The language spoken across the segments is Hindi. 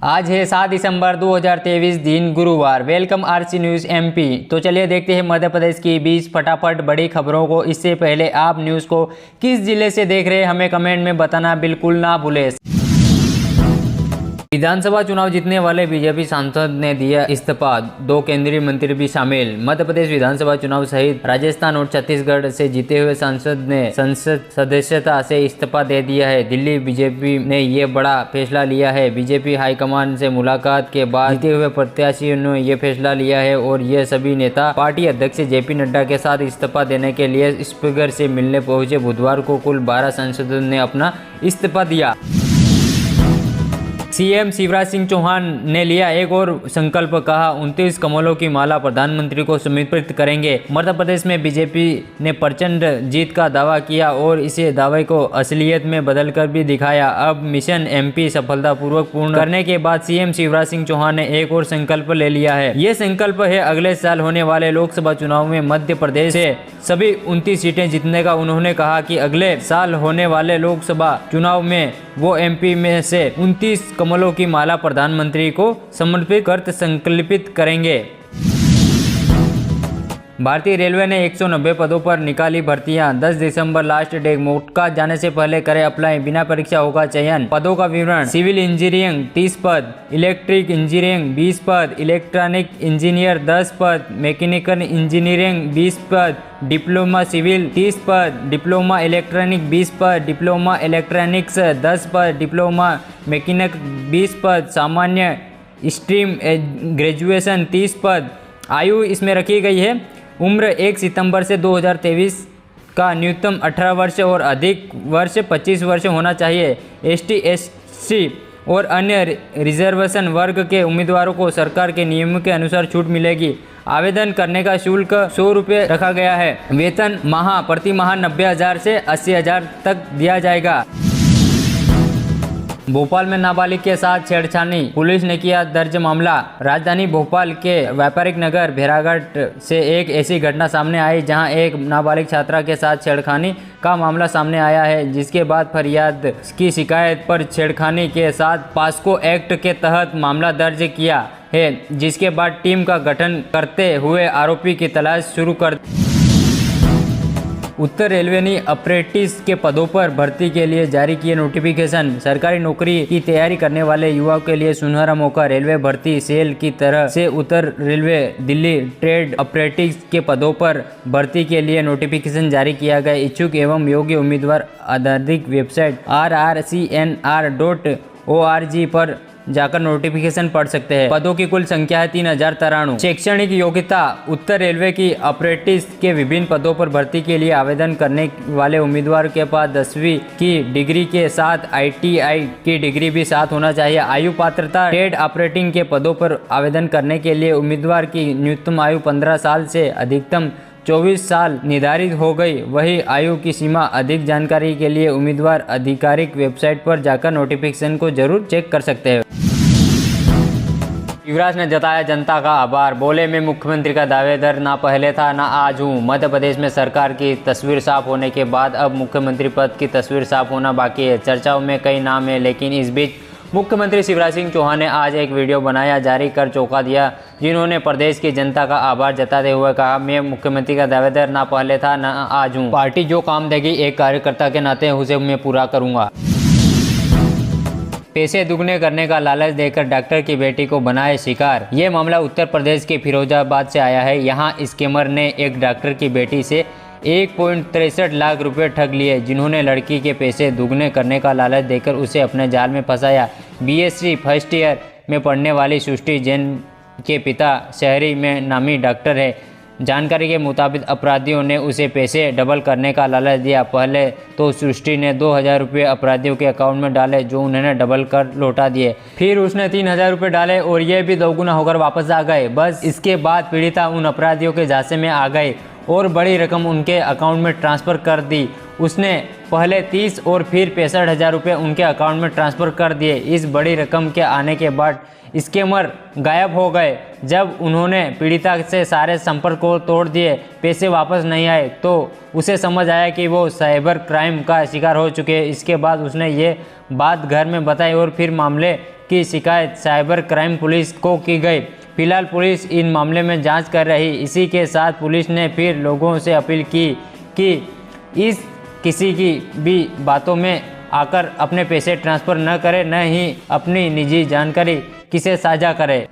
आज है 7 दिसंबर 2023 दिन गुरुवार। Welcome RC news MP. तो चलिए देखते हैं मध्य प्रदेश की 20 फटाफट बड़ी खबरों को। इससे पहले आप न्यूज़ को किस जिले से देख रहे हैं हमें कमेंट में बताना बिल्कुल ना भूलें। विधानसभा चुनाव जीतने वाले बीजेपी सांसद ने दिया इस्तीफा, 2 केंद्रीय मंत्री भी शामिल। मध्य प्रदेश विधानसभा चुनाव सहित राजस्थान और छत्तीसगढ़ से जीते हुए सांसद ने संसद सदस्यता से इस्तीफा दे दिया है। दिल्ली बीजेपी ने ये बड़ा फैसला लिया है। बीजेपी हाईकमान से मुलाकात के बाद जीते हुए प्रत्याशियों ने ये फैसला लिया है और ये सभी नेता पार्टी अध्यक्ष जेपी नड्डा के साथ इस्तीफा देने के लिए स्पीकर से मिलने पहुंचे। बुधवार को कुल 12 सांसदों ने अपना इस्तीफा दिया। सीएम शिवराज सिंह चौहान ने लिया एक और संकल्प, कहा 29 कमलों की माला प्रधानमंत्री को समर्पित करेंगे। मध्य प्रदेश में बीजेपी ने प्रचंड जीत का दावा किया और इसे दावे को असलियत में बदलकर भी दिखाया। अब मिशन एमपी सफलतापूर्वक पूर्ण करने के बाद सीएम शिवराज सिंह चौहान ने एक और संकल्प ले लिया है। ये संकल्प है अगले साल होने वाले लोकसभा चुनाव में मध्य प्रदेश से सभी 29 सीटें जीतने का। उन्होंने कहा कि अगले साल होने वाले लोकसभा चुनाव में वो एमपी में से 29 कमलों की माला प्रधानमंत्री को समर्पित कर संकल्पित करेंगे। भारतीय रेलवे ने 190 पदों पर निकाली भर्तियां। 10 दिसंबर लास्ट डे। मौका जाने से पहले करें अप्लाई, बिना परीक्षा होगा चयन। पदों का विवरण: सिविल इंजीनियरिंग 30 पद, इलेक्ट्रिक इंजीनियरिंग 20 पद, इलेक्ट्रॉनिक इंजीनियर 10 पद, मैकेनिकल इंजीनियरिंग 20 पद, डिप्लोमा सिविल 30 पद, डिप्लोमा इलेक्ट्रॉनिक 20 पद, डिप्लोमा इलेक्ट्रॉनिक्स 10 पद, डिप्लोमा मैकेनिक 20 पद, सामान्य स्ट्रीम ग्रेजुएशन 30 पद। आयु इसमें रखी गई है, उम्र 1 सितंबर से 2023 का न्यूनतम 18 वर्ष और अधिक वर्ष 25 वर्ष होना चाहिए। एसटी, एससी और अन्य रिजर्वेशन वर्ग के उम्मीदवारों को सरकार के नियमों के अनुसार छूट मिलेगी। आवेदन करने का शुल्क 100 रुपये रखा गया है। वेतन प्रति माह 90,000 से 80,000 तक दिया जाएगा। भोपाल में नाबालिग के साथ छेड़छाड़ी, पुलिस ने किया दर्ज मामला। राजधानी भोपाल के व्यापारिक नगर भेड़ाघाट से एक ऐसी घटना सामने आई जहां एक नाबालिग छात्रा के साथ छेड़खानी का मामला सामने आया है, जिसके बाद फरियाद की शिकायत पर छेड़खानी के साथ पास्को एक्ट के तहत मामला दर्ज किया है, जिसके बाद टीम का गठन करते हुए आरोपी की तलाश शुरू कर। उत्तर रेलवे ने अप्रेंटिस के पदों पर भर्ती के लिए जारी किए नोटिफिकेशन। सरकारी नौकरी की तैयारी करने वाले युवाओं के लिए सुनहरा मौका। रेलवे भर्ती सेल की तरफ से उत्तर रेलवे दिल्ली ट्रेड अप्रेंटिस के पदों पर भर्ती के लिए नोटिफिकेशन जारी किया गया। इच्छुक एवं योग्य उम्मीदवार आधिकारिक वेबसाइट rrcnr.org पर जाकर नोटिफिकेशन पढ़ सकते हैं। पदों की कुल संख्या है 3093। शैक्षणिक योग्यता: उत्तर रेलवे की अप्रेंटिस के विभिन्न पदों पर भर्ती के लिए आवेदन करने वाले उम्मीदवार के पास 10वीं की डिग्री के साथ ITI की डिग्री भी साथ होना चाहिए। आयु पात्रता: ट्रेड ऑपरेटिंग के पदों पर आवेदन करने के लिए उम्मीदवार की न्यूनतम आयु 15 साल से अधिकतम 24 साल निर्धारित हो गई। वही आयु की सीमा। अधिक जानकारी के लिए उम्मीदवार आधिकारिक वेबसाइट पर जाकर नोटिफिकेशन को जरूर चेक कर सकते हैं। युवराज ने जताया जनता का आभार, बोले मैं मुख्यमंत्री का दावेदार ना पहले था ना आज हूँ। मध्य प्रदेश में सरकार की तस्वीर साफ होने के बाद अब मुख्यमंत्री पद की तस्वीर साफ होना बाकी है। चर्चाओं में कई नाम है, लेकिन इस बीच मुख्यमंत्री शिवराज सिंह चौहान ने आज एक वीडियो बनाया, जारी कर चौंका दिया, जिन्होंने प्रदेश की जनता का आभार जताते हुए कहा, मैं मुख्यमंत्री का दावेदार ना पहले था ना आज हूँ। पार्टी जो काम देगी एक कार्यकर्ता के नाते उसे मैं पूरा करूँगा। पैसे दुगने करने का लालच देकर डॉक्टर की बेटी को बनाए शिकार। ये मामला उत्तर प्रदेश के फिरोजाबाद से आया है। यहाँ स्कैमर ने एक डॉक्टर की बेटी से 1.63 लाख रुपए ठग लिए, जिन्होंने लड़की के पैसे दुगने करने का लालच देकर उसे अपने जाल में फंसाया। BSc फर्स्ट ईयर में पढ़ने वाली सृष्टि जैन के पिता शहरी में नामी डॉक्टर है। जानकारी के मुताबिक अपराधियों ने उसे पैसे डबल करने का लालच दिया। पहले तो सृष्टि ने 2,000 रुपये अपराधियों के अकाउंट में डाले, जो उन्होंने डबल कर लौटा दिए। फिर उसने 3,000 रुपये डाले और ये भी दोगुना होकर वापस आ गए। बस इसके बाद पीड़िता उन अपराधियों के झांसे में आ गए और बड़ी रकम उनके अकाउंट में ट्रांसफ़र कर दी उसने पहले 30 और फिर 65,000 रुपये उनके अकाउंट में ट्रांसफ़र कर दिए। इस बड़ी रकम के आने के बाद स्कैमर गायब हो गए। जब उन्होंने पीड़िता से सारे संपर्क को तोड़ दिए, पैसे वापस नहीं आए, तो उसे समझ आया कि वो साइबर क्राइम का शिकार हो चुके हैं। इसके बाद उसने ये बात घर में बताई और फिर मामले की शिकायत साइबर क्राइम पुलिस को की गई। फिलहाल पुलिस इन मामले में जांच कर रही। इसी के साथ पुलिस ने फिर लोगों से अपील की कि इस किसी की भी बातों में आकर अपने पैसे ट्रांसफ़र न करें, न ही अपनी निजी जानकारी किसे साझा करें।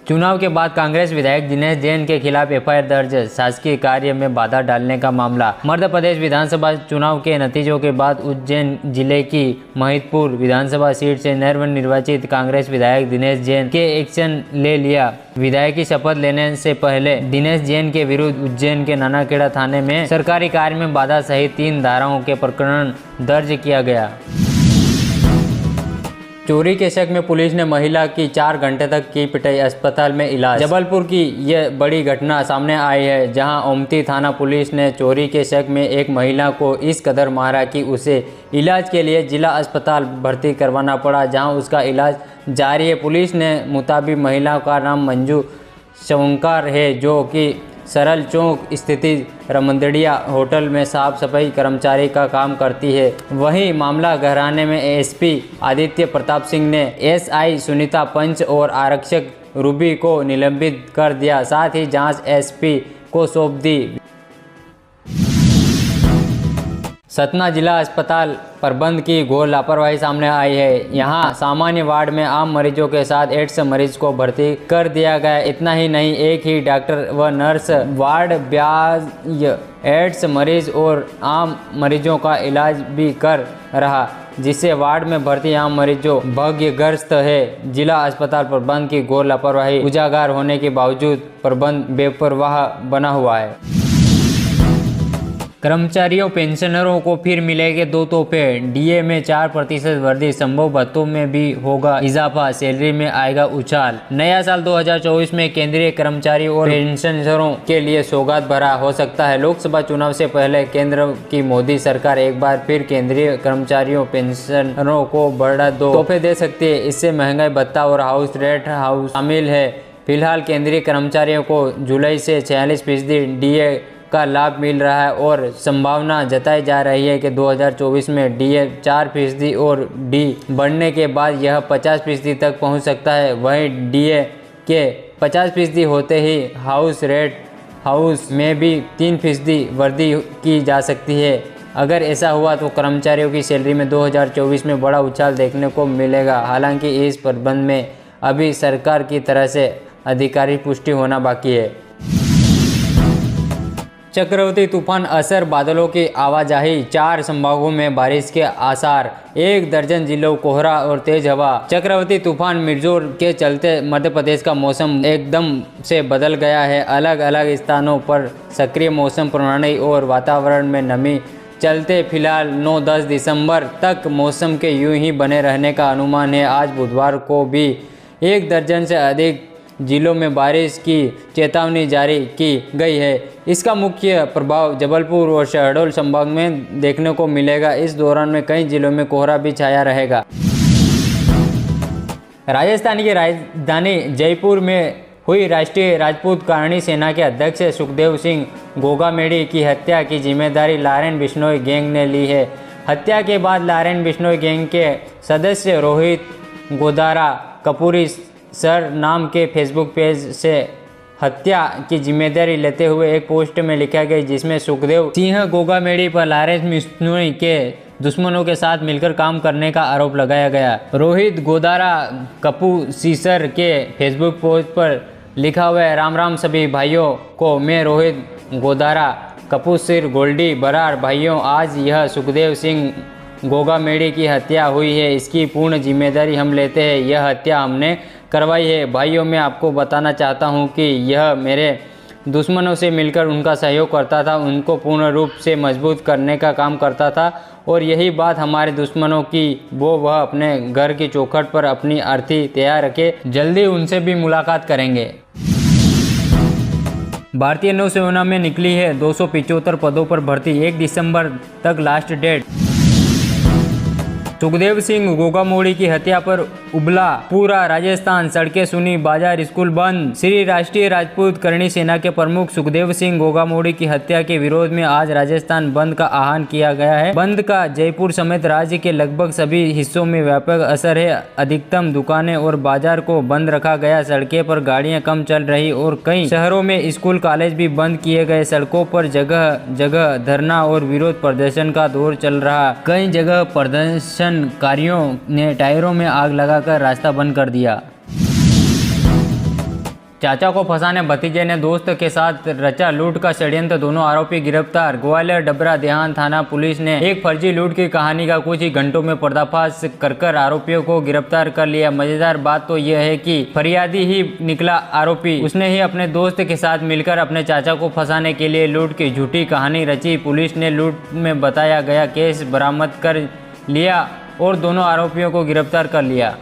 चुनाव के बाद कांग्रेस विधायक दिनेश जैन के खिलाफ एफआईआर दर्ज, शासकीय कार्य में बाधा डालने का मामला। मध्य प्रदेश विधानसभा चुनाव के नतीजों के बाद उज्जैन जिले की महिदपुर विधानसभा सीट से नवनिर्वाचित कांग्रेस विधायक दिनेश जैन के एक्शन ले लिया। विधायक की शपथ लेने से पहले दिनेश जैन के विरुद्ध उज्जैन के नानाखेड़ा थाने में सरकारी कार्य में बाधा सहित 3 धाराओं के प्रकरण दर्ज किया गया। चोरी के शक में पुलिस ने महिला की 4 घंटे तक की पिटाई, अस्पताल में इलाज। जबलपुर की यह बड़ी घटना सामने आई है, जहां ओमती थाना पुलिस ने चोरी के शक में एक महिला को इस कदर मारा कि उसे इलाज के लिए जिला अस्पताल भर्ती करवाना पड़ा, जहां उसका इलाज जारी है। पुलिस ने मुताबिक महिला का नाम मंजू शवंकार है, जो कि सरल चौक स्थित रमंदड़िया होटल में साफ सफाई कर्मचारी का काम करती है। वहीं मामला गहराने में एसपी आदित्य प्रताप सिंह ने एसआई सुनीता पंच और आरक्षक रूबी को निलंबित कर दिया, साथ ही जांच एसपी को सौंप दी। सतना जिला अस्पताल प्रबंध की घोर लापरवाही सामने आई है। यहां सामान्य वार्ड में आम मरीजों के साथ एड्स मरीज को भर्ती कर दिया गया। इतना ही नहीं, एक ही डॉक्टर व नर्स वार्ड ब्याज एड्स मरीज और आम मरीजों का इलाज भी कर रहा, जिससे वार्ड में भर्ती आम मरीजों भाग्यग्रस्त है। जिला अस्पताल प्रबंध की घोर लापरवाही उजागर होने के बावजूद प्रबंध बेपरवाह बना हुआ है। कर्मचारियों पेंशनरों को फिर मिलेंगे 2 तोहफे, डीए में 4% वृद्धि, संभव भत्तों में भी होगा इजाफा, सैलरी में आएगा उछाल। नया साल 2024 में केंद्रीय कर्मचारियों और पेंशनरों के लिए सौगात भरा हो सकता है। लोकसभा चुनाव से पहले केंद्र की मोदी सरकार एक बार फिर केंद्रीय कर्मचारियों पेंशनरों को बड़ा 2 तोहफे दे सकती है। इससे महंगाई भत्ता और हाउस रेंट शामिल है। फिलहाल केंद्रीय कर्मचारियों को जुलाई से 46% डीए का लाभ मिल रहा है और संभावना जताई जा रही है कि 2024 में डीए 4% और डी बढ़ने के बाद यह 50% तक पहुंच सकता है। वहीं डीए के 50% होते ही हाउस में भी 3% वृद्धि की जा सकती है। अगर ऐसा हुआ तो कर्मचारियों की सैलरी में 2024 में बड़ा उछाल देखने को मिलेगा। हालांकि इस प्रबंध में अभी सरकार की तरह से आधिकारिक पुष्टि होना बाकी है। चक्रवाती तूफान असर, बादलों की आवाजाही, 4 संभागों में बारिश के आसार, 1 दर्जन जिलों कोहरा और तेज हवा। चक्रवाती तूफान मिर्जोर के चलते मध्य प्रदेश का मौसम एकदम से बदल गया है। अलग अलग स्थानों पर सक्रिय मौसम प्रणाली और वातावरण में नमी चलते फिलहाल 9-10 दिसंबर तक मौसम के यूं ही बने रहने का अनुमान है। आज बुधवार को भी 1 दर्जन से अधिक जिलों में बारिश की चेतावनी जारी की गई है। इसका मुख्य प्रभाव जबलपुर और शहडोल संभाग में देखने को मिलेगा। इस दौरान में कई जिलों में कोहरा भी छाया रहेगा। राजस्थान की राजधानी जयपुर में हुई राष्ट्रीय राजपूत करणी सेना के अध्यक्ष सुखदेव सिंह गोगामेडी की हत्या की जिम्मेदारी लारेन बिश्नोई गैंग ने ली है। हत्या के बाद लारेन बिश्नोई गैंग के सदस्य रोहित गोदारा कपूरी सर नाम के फेसबुक पेज से हत्या की जिम्मेदारी लेते हुए एक पोस्ट में लिखा गया, जिसमें सुखदेव सिंह गोगामेडी पर लारेन बिश्नोई के दुश्मनों के साथ मिलकर काम करने का आरोप लगाया गया। रोहित गोदारा कपूसीसर के फेसबुक पोस्ट पर लिखा हुआ है, राम राम सभी भाइयों को, मैं रोहित गोदारा कपूसीर गोल्डी बरार भाइयों, आज यह सुखदेव सिंह गोगामेडी की हत्या हुई है, इसकी पूर्ण जिम्मेदारी हम लेते हैं। यह हत्या हमने करवाई है। भाइयों, मैं आपको बताना चाहता हूं कि यह मेरे दुश्मनों से मिलकर उनका सहयोग करता था, उनको पूर्ण रूप से मजबूत करने का काम करता था और यही बात हमारे दुश्मनों की वह अपने घर की चौखट पर अपनी अर्थी तैयार रखे। जल्दी उनसे भी मुलाकात करेंगे। भारतीय नौसेना में निकली है 275 पदों पर भर्ती, 1 दिसंबर तक लास्ट डेट। सुखदेव सिंह गोगामोड़ी की हत्या पर उबला पूरा राजस्थान, सड़कें सुनी, बाजार स्कूल बंद। श्री राष्ट्रीय राजपूत करणी सेना के प्रमुख सुखदेव सिंह गोगामोड़ी की हत्या के विरोध में आज राजस्थान बंद का आह्वान किया गया है। बंद का जयपुर समेत राज्य के लगभग सभी हिस्सों में व्यापक असर है। अधिकतम दुकानें और बाजार को बंद रखा गया, सड़कें पर गाड़ियां कम चल रही और कई शहरों में स्कूल कॉलेज भी बंद किए गए। सड़कों पर जगह जगह धरना और विरोध प्रदर्शन का दौर चल रहा। कई जगह प्रदर्शनकारियों ने टायरों में आग लगाकर रास्ता बंद कर दिया। चाचा को फंसाने भतीजे ने दोस्त के साथ रचा लूट का षड्यंत्र, दोनों आरोपी गिरफ्तार। ग्वालियर डबरा देहात थाना पुलिस ने एक फर्जी लूट की कहानी का कुछ ही घंटों में पर्दाफाश कर आरोपियों को गिरफ्तार कर लिया। मजेदार बात तो यह है कि फरियादी ही निकला आरोपी। उसने ही अपने दोस्त के साथ मिलकर अपने चाचा को फंसाने के लिए लूट की झूठी कहानी रची। पुलिस ने लूट में बताया गया केस बरामद कर लिया और दोनों आरोपियों को गिरफ्तार कर लिया।